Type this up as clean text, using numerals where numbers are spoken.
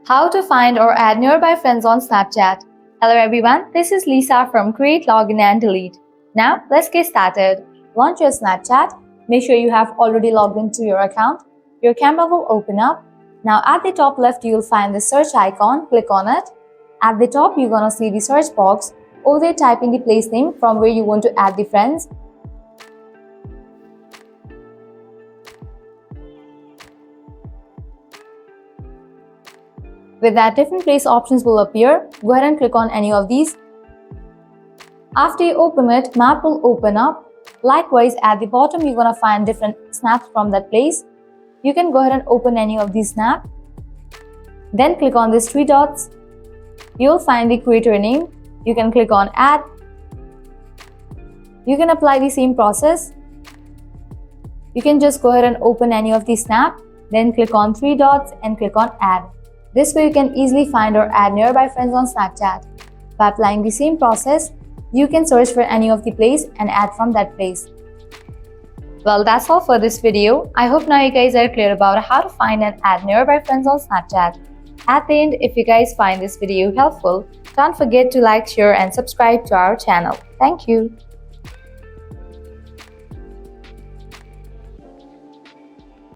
How to find or add nearby friends on Snapchat. Hello everyone, this is Lisa from Create, Login and Delete. Now let's get started. Launch your Snapchat. Make sure you have already logged into your account. Your camera will open up. Now at the top left you'll find the search icon. Click on it. At the top you're gonna see the search box. Over there type in the place name from where you want to add the friends. With that, different place options will appear. Go ahead and click on any of these. After you open it, map will open up. Likewise, at the bottom, you're going to find different snaps from that place. You can go ahead and open any of these snaps. Then click on these three dots. You'll find the creator name. You can click on add. You can apply the same process. You can just go ahead and open any of these snaps. Then click on three dots and click on add. This way you can easily find or add nearby friends on Snapchat. By applying the same process, you can search for any of the place and add from that place. Well, that's all for this video. I hope now you guys are clear about how to find and add nearby friends on Snapchat. At the end, if you guys find this video helpful, don't forget to like, share and subscribe to our channel. Thank you.